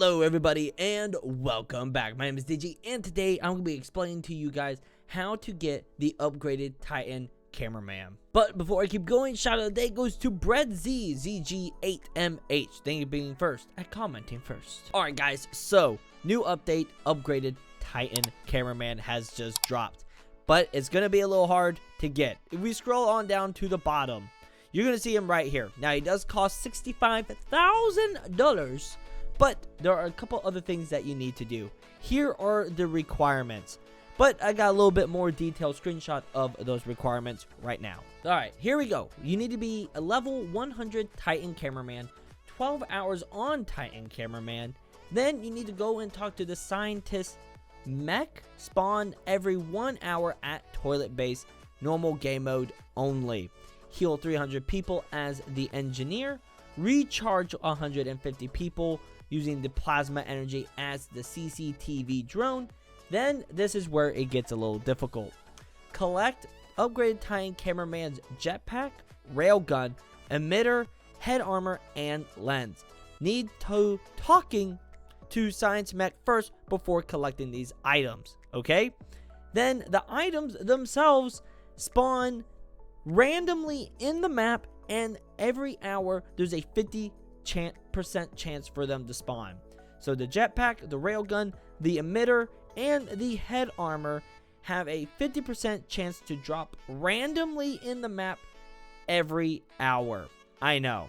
Hello everybody and welcome back. My name is Digi and today I'm going to be explaining to you guys how to get the upgraded Titan Cameraman. But before I keep going, shout out of the day goes to Bread Z, ZG8MH. Thank you for being first and commenting first. Alright guys, so new update, upgraded Titan Cameraman has just dropped. But it's going to be a little hard to get. If we scroll on down to the bottom, you're going to see him right here. Now he does cost $65,000. But there are a couple other things that you need to do. Here are the requirements. But I got a little bit more detailed screenshot of those requirements right now. Alright, here we go. You need to be a level 100 Titan Cameraman, 12 hours on Titan Cameraman. Then you need to go and talk to the scientist mech, spawn every 1 hour at toilet base, normal game mode only. Heal 300 people as the engineer, recharge 150 people, using the plasma energy as the CCTV drone. Then this is where it gets a little difficult. Collect upgraded Titan Cameraman's jetpack, railgun, emitter, head armor, and lens. Need to talking to Science Mech first before collecting these items, okay? Then the items themselves spawn randomly in the map, and every hour there's a 50% chance for them to spawn. So the jetpack, the railgun, the emitter, and the head armor have a 50% chance to drop randomly in the map every hour. I know.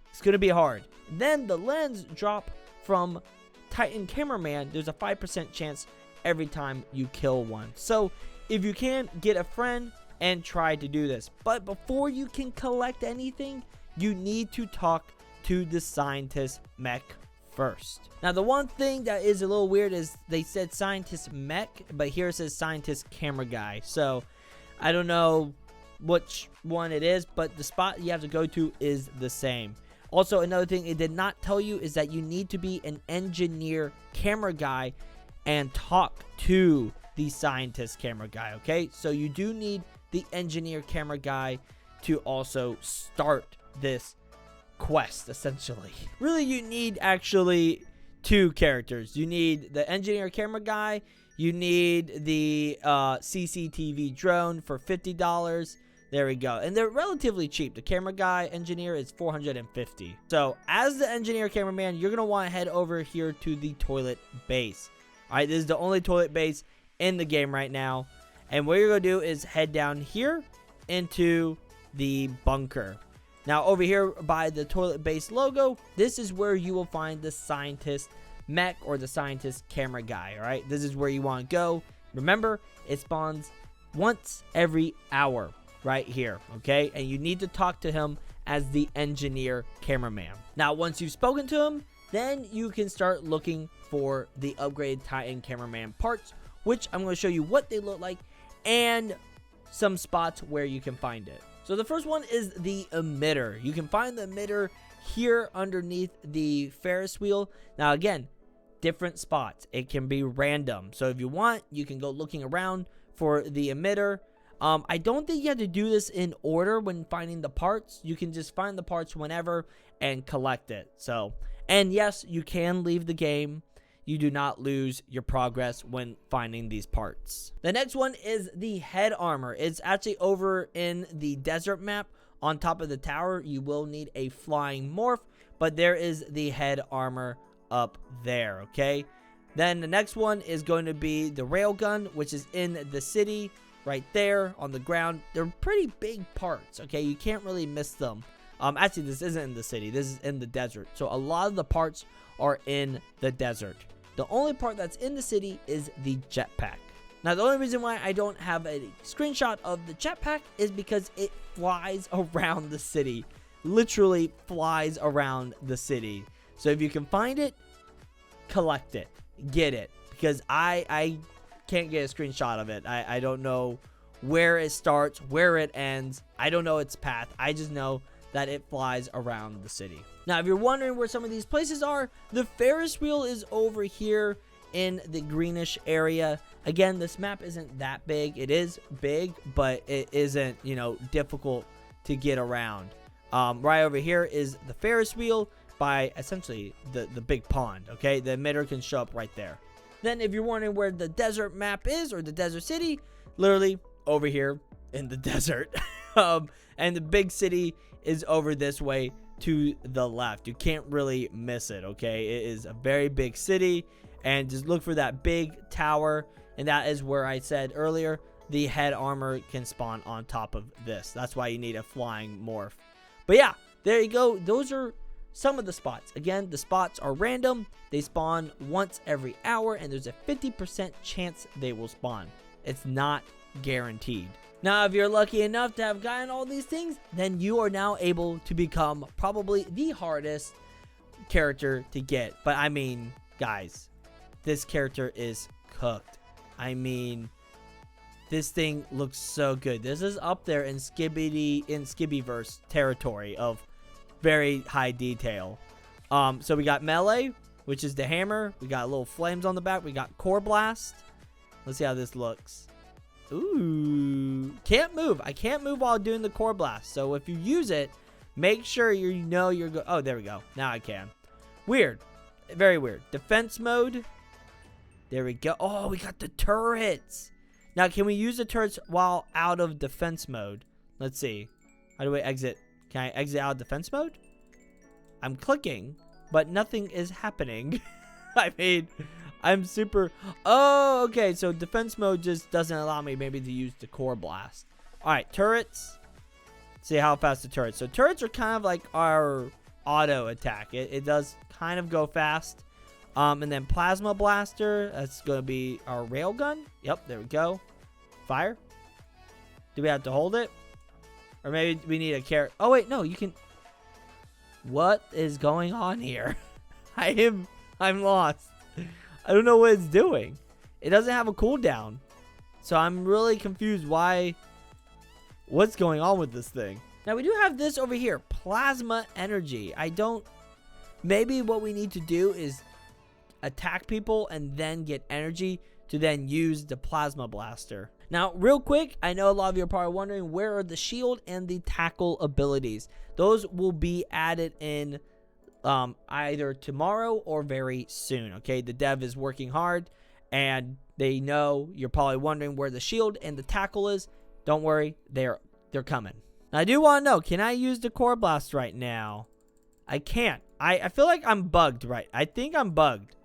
It's going to be hard. Then the lens drop from Titan Cameraman. There's a 5% chance every time you kill one. So if you can, get a friend and try to do this. But before you can collect anything, you need to talk to the scientist mech first. Now the one thing that is a little weird is they said scientist mech, but here it says scientist camera guy. So I don't know which one it is, but the spot you have to go to is the same. Also, another thing it did not tell you is that you need to be an engineer camera guy and talk to the scientist camera guy, okay? So you do need the engineer camera guy to also start this quest, essentially. Really, you need actually two characters. You need the engineer camera guy, you need the CCTV drone for $50. There we go. And they're relatively cheap. The camera guy engineer is $450. So as the engineer cameraman, you're gonna want to head over here to the toilet base. All right, this is the only toilet base in the game right now, and what you're gonna do is head down here into the bunker. Now over here by the toilet base logo, this is where you will find the scientist mech or the scientist camera guy. All right, this is where you want to go. Remember, it spawns once every hour right here, okay? And you need to talk to him as the engineer cameraman. Now once you've spoken to him, then you can start looking for the upgraded Titan Cameraman parts, which I'm going to show you what they look like and some spots where you can find it. So the first one is the emitter. You can find the emitter here underneath the Ferris wheel. Now again, different spots. It can be random. So if you want, you can go looking around for the emitter. I don't think you have to do this in order when finding the parts. You can just find the parts whenever and collect it. So, and yes, you can leave the game. You do not lose your progress when finding these parts. The next one is the head armor. It's actually over in the desert map on top of the tower. You will need a flying morph, but there is the head armor up there, okay? Then the next one is going to be the railgun, which is in the city right there on the ground. They're pretty big parts, okay? You can't really miss them. Actually, this isn't in the city. This is in the desert. So a lot of the parts are in the desert. The only part that's in the city is the jetpack. Now, the only reason why I don't have a screenshot of the jetpack is because it flies around the city. Literally flies around the city. So if you can find it, collect it. Get it. Because I can't get a screenshot of it. I don't know where it starts, where it ends. I don't know its path. I just know that it flies around the city. Now, if you're wondering where some of these places are, the Ferris wheel is over here in the greenish area. Again, this map isn't that big. It is big, but it isn't, you know, difficult to get around. Right over here is the Ferris wheel. by essentially the big pond, okay? The emitter can show up right there. Then if you're wondering where the desert map is, or the desert city, literally over here in the desert. And the big city is over this way to the left. You can't really miss it, okay? It is a very big city, and just look for that big tower, and that is where I said earlier the head armor can spawn on top of this. That's why you need a flying morph. But yeah, there you go. Those are some of the spots. Again, the spots are random. They spawn once every hour, and there's a 50% chance they will spawn. It's not guaranteed. Now, if you're lucky enough to have gotten all these things, then you are now able to become probably the hardest character to get. But I mean, guys, this character is cooked. I mean, this thing looks so good. This is up there in Skibbyverse territory of very high detail. So we got melee, which is the hammer. We got little flames on the back. We got core blast. Let's see how this looks. Ooh, can't move. I can't move while doing the core blast. So if you use it, make sure you know you're good. Oh, there we go. Now I can. Weird. Very weird. Defense mode. There we go. Oh, we got the turrets. Now, can we use the turrets while out of defense mode? Let's see. How do we exit? Can I exit out of defense mode? I'm clicking, but nothing is happening. I mean, I'm super... Oh, okay. So defense mode just doesn't allow me maybe to use the core blast. All right, turrets. Let's see how fast the turrets. So turrets are kind of like our auto attack. It does kind of go fast. And then plasma blaster. That's going to be our railgun. Yep, there we go. Fire. Do we have to hold it? Or maybe we need a carrot. Oh, wait, no, you can... What is going on here? I'm lost. I don't know what it's doing. It doesn't have a cooldown. So I'm really confused why... What's going on with this thing? Now, we do have this over here. Plasma energy. I don't... Maybe what we need to do is attack people and then get energy to then use the plasma blaster. Now, real quick, I know a lot of you are probably wondering, where are the shield and the tackle abilities? Those will be added in either tomorrow or very soon, okay? The dev is working hard, and they know you're probably wondering where the shield and the tackle is. Don't worry, they're coming. Now, I do want to know, can I use the core blast right now? I can't. I feel like I'm bugged, right? I think I'm bugged.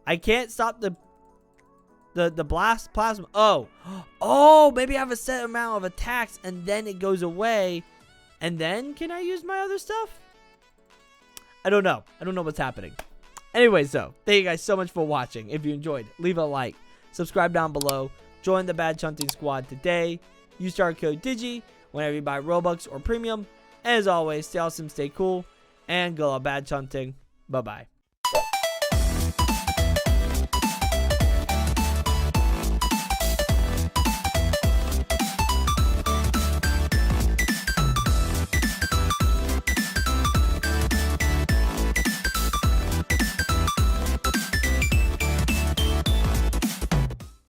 I can't stop the blast plasma. Oh, maybe I have a set amount of attacks and then it goes away. And then can I use my other stuff? I don't know. I don't know what's happening. Anyway, so thank you guys so much for watching. If you enjoyed, leave a like, subscribe down below, join the Badge Hunting Squad today. Use our code Digi whenever you buy Robux or Premium. And as always, stay awesome, stay cool, and go out badge hunting. Bye-bye.